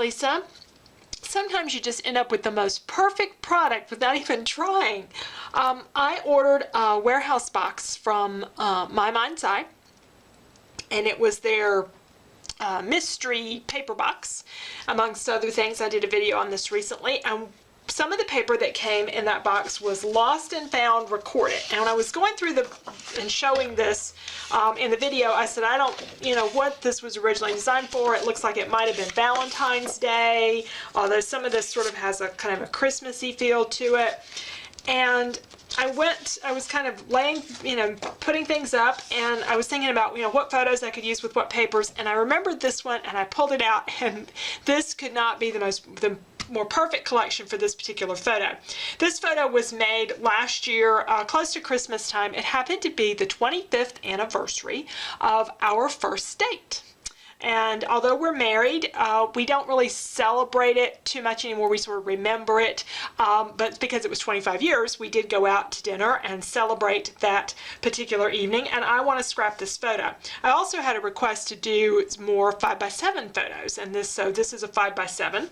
Lisa. Sometimes you just end up with the most perfect product without even trying. I ordered a warehouse box from My Mind's Eye, and it was their mystery paper box, amongst other things. I did a video on this recently, and some of the paper that came in that box was lost and found recorded. And when I was going through and showing this in the video, I said, I don't, what this was originally designed for. It looks like it might have been Valentine's Day, although some of this sort of has a kind of a Christmassy feel to it. And I was kind of laying, putting things up, and I was thinking about, what photos I could use with what papers, and I remembered this one, and I pulled it out, and this could not be the more perfect collection for this particular photo. This photo was made last year, close to Christmas time. It happened to be the 25th anniversary of our first date. And although we're married, we don't really celebrate it too much anymore. We sort of remember it, but because it was 25 years, we did go out to dinner and celebrate that particular evening, and I want to scrap this photo. I also had a request to do more 5x7 photos, and this is a 5x7.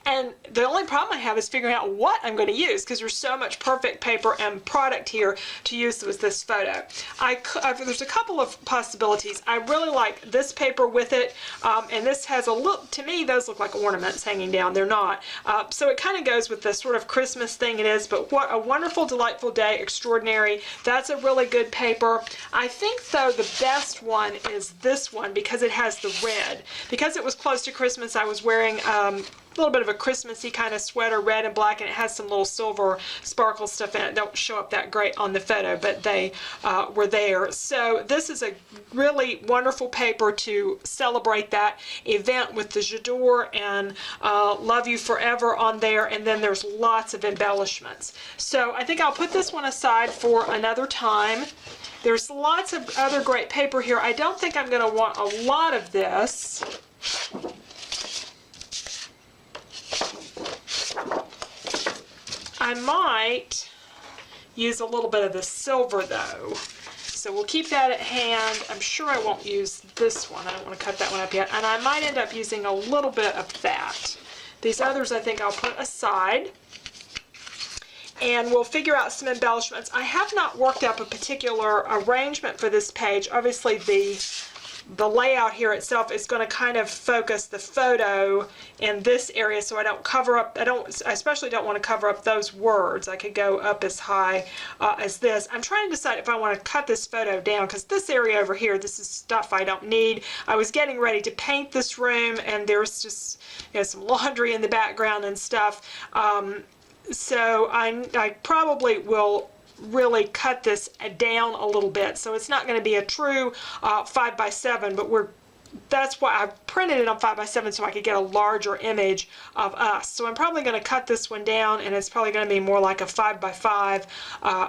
And the only problem I have is figuring out what I'm going to use, because there's so much perfect paper and product here to use with this photo. There's a couple of possibilities. I really like this paper with it, and this has a look, to me, those look like ornaments hanging down. They're not. So it kind of goes with the sort of Christmas thing it is, but what a wonderful, delightful day, extraordinary. That's a really good paper. I think, though, the best one is this one, because it has the red. Because it was close to Christmas, I was wearing a little bit of a Christmassy kind of sweater, red and black, and it has some little silver sparkle stuff in it. Don't show up that great on the photo, but they were there. So this is a really wonderful paper to celebrate that event with the J'adore and Love You Forever on there, and then there's lots of embellishments. So I think I'll put this one aside for another time. There's lots of other great paper here. I don't think I'm going to want a lot of this. I might use a little bit of the silver, though. So we'll keep that at hand. I'm sure I won't use this one. I don't want to cut that one up yet. And I might end up using a little bit of that. These others I think I'll put aside. And we'll figure out some embellishments. I have not worked up a particular arrangement for this page. Obviously, the layout here itself is going to kind of focus the photo in this area, so I don't cover up, I especially don't want to cover up those words. I could go up as high as this. I'm trying to decide if I want to cut this photo down, because this area over here, this is stuff I don't need. I was getting ready to paint this room, and there's just some laundry in the background and stuff. So I probably will really cut this down a little bit, so it's not going to be a true 5x7, but that's why I printed it on 5x7 so I could get a larger image of us. So I'm probably going to cut this one down, and it's probably going to be more like a 5x5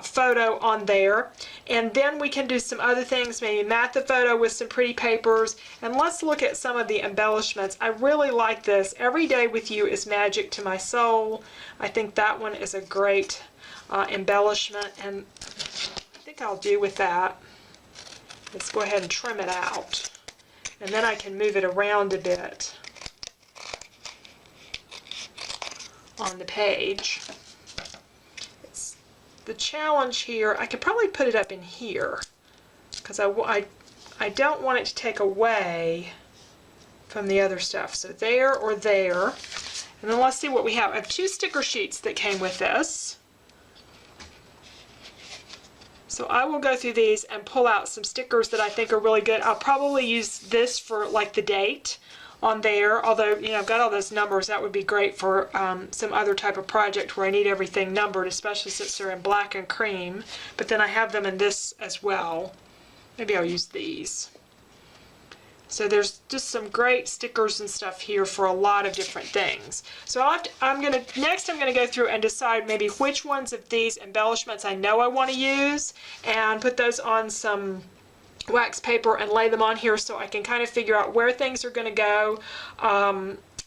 photo on there. And then we can do some other things, maybe mat the photo with some pretty papers. And let's look at some of the embellishments. I really like this. Every Day With You is Magic to My Soul. I think that one is a great embellishment, and I think I'll do with that. Let's go ahead and trim it out, and then I can move it around a bit on the page. It's the challenge here. I could probably put it up in here, because I don't want it to take away from the other stuff. So there or there. And then let's see what we have. I have 2 sticker sheets that came with this. So I will go through these and pull out some stickers that I think are really good. I'll probably use this for like the date on there, although I've got all those numbers. That would be great for some other type of project where I need everything numbered, especially since they're in black and cream. But then I have them in this as well. Maybe I'll use these. So there's just some great stickers and stuff here for a lot of different things. So next I'm gonna go through and decide maybe which ones of these embellishments I know I want to use, and put those on some wax paper and lay them on here so I can kind of figure out where things are going to go.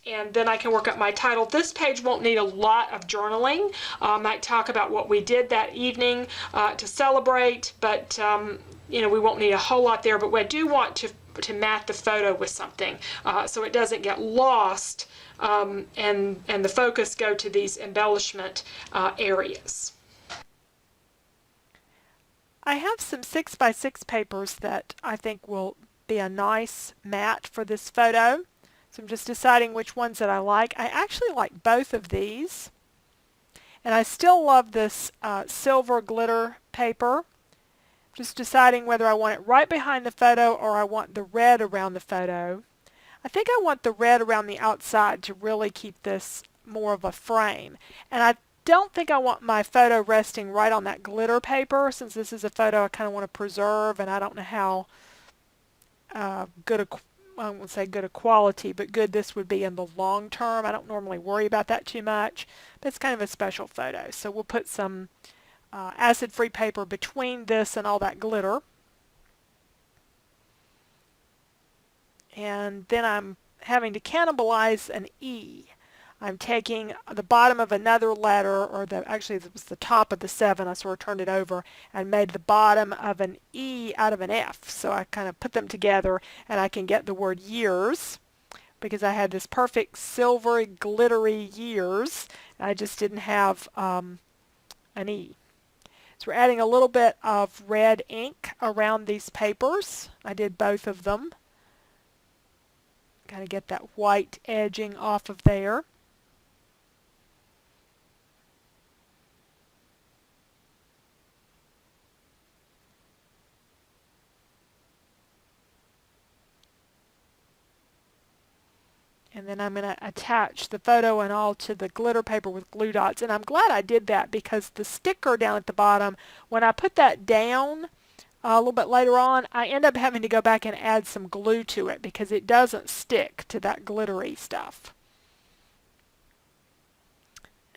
And then I can work up my title. This page won't need a lot of journaling. I might talk about what we did that evening to celebrate, but we won't need a whole lot there. But I do want to to mat the photo with something so it doesn't get lost and the focus go to these embellishment areas. I have some 6x6 papers that I think will be a nice mat for this photo. So I'm just deciding which ones that I like. I actually like both of these. And I still love this silver glitter paper. Just deciding whether I want it right behind the photo or I want the red around the photo. I think I want the red around the outside to really keep this more of a frame. And I don't think I want my photo resting right on that glitter paper, since this is a photo I kind of want to preserve, and I don't know how good a, I won't say good a quality, but good this would be in the long term. I don't normally worry about that too much, but it's kind of a special photo. So we'll put some acid-free paper between this and all that glitter. And then I'm having to cannibalize an E. I'm taking the bottom of another letter, or actually it was the top of the 7, I sort of turned it over and made the bottom of an E out of an F. So I kind of put them together and I can get the word years, because I had this perfect silvery glittery years. I just didn't have an E. So we're adding a little bit of red ink around these papers. I did both of them. Kind of get that white edging off of there. And then I'm going to attach the photo and all to the glitter paper with glue dots. And I'm glad I did that, because the sticker down at the bottom, when I put that down a little bit later on, I end up having to go back and add some glue to it because it doesn't stick to that glittery stuff.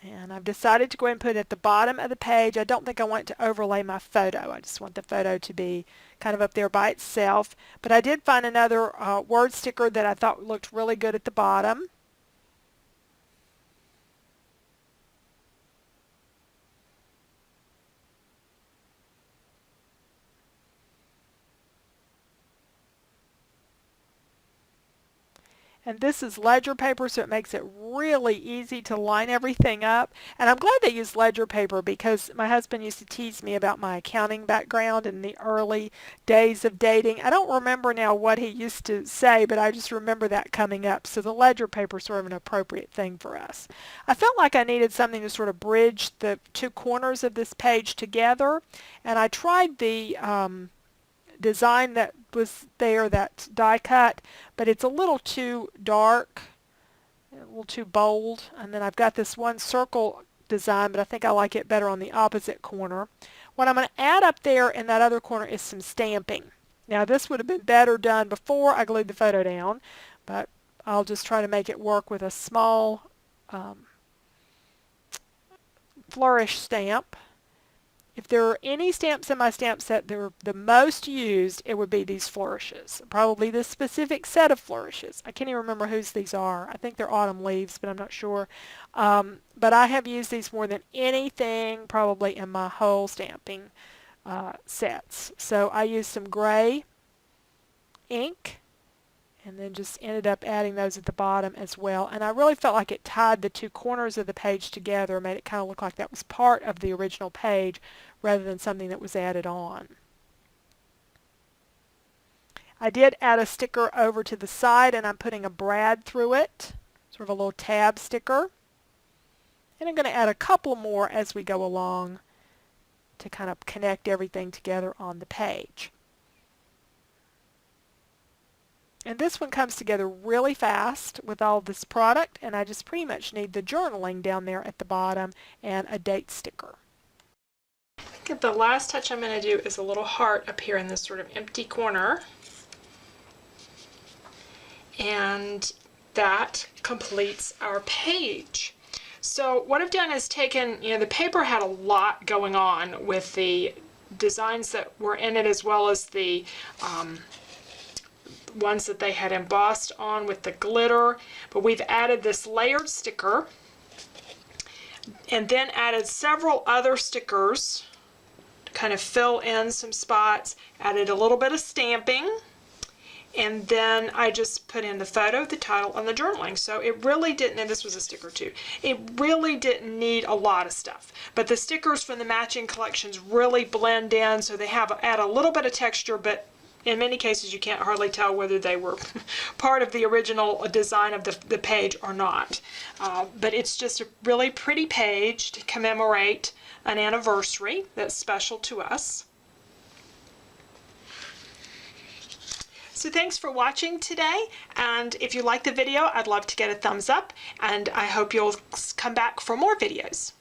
And I've decided to go ahead and put it at the bottom of the page. I don't think I want to overlay my photo. I just want the photo to be kind of up there by itself. But I did find another word sticker that I thought looked really good at the bottom. And this is ledger paper, so it makes it really easy to line everything up. And I'm glad they used ledger paper, because my husband used to tease me about my accounting background in the early days of dating. I don't remember now what he used to say, but I just remember that coming up. So the ledger paper is sort of an appropriate thing for us. I felt like I needed something to sort of bridge the two corners of this page together. And I tried the design that was there, that die cut, but it's a little too dark, a little too bold. And then I've got this one circle design, but I think I like it better on the opposite corner. What I'm going to add up there in that other corner is some stamping. Now this would have been better done before I glued the photo down, but I'll just try to make it work with a small flourish stamp. If there are any stamps in my stamp set that are the most used, it would be these flourishes. Probably this specific set of flourishes. I can't even remember whose these are. I think they're autumn leaves, but I'm not sure. But I have used these more than anything probably in my whole stamping sets. So I used some gray ink, and then just ended up adding those at the bottom as well. And I really felt like it tied the two corners of the page together, made it kind of look like that was part of the original page rather than something that was added on. I did add a sticker over to the side, and I'm putting a brad through it, sort of a little tab sticker. And I'm going to add a couple more as we go along to kind of connect everything together on the page. And this one comes together really fast with all this product, and I just pretty much need the journaling down there at the bottom and a date sticker. I think the last touch I'm going to do is a little heart up here in this sort of empty corner. And that completes our page. So what I've done is taken, the paper had a lot going on with the designs that were in it, as well as the ones that they had embossed on with the glitter, but we've added this layered sticker and then added several other stickers to kind of fill in some spots, added a little bit of stamping, And then I just put in the photo, the title, and the journaling. So it really didn't, and this was a sticker too, it really didn't need a lot of stuff. But the stickers from the matching collections really blend in, so they add a little bit of texture, but in many cases you can't hardly tell whether they were part of the original design of the page or not. But it's just a really pretty page to commemorate an anniversary that's special to us. So thanks for watching today, and if you like the video, I'd love to get a thumbs up, and I hope you'll come back for more videos.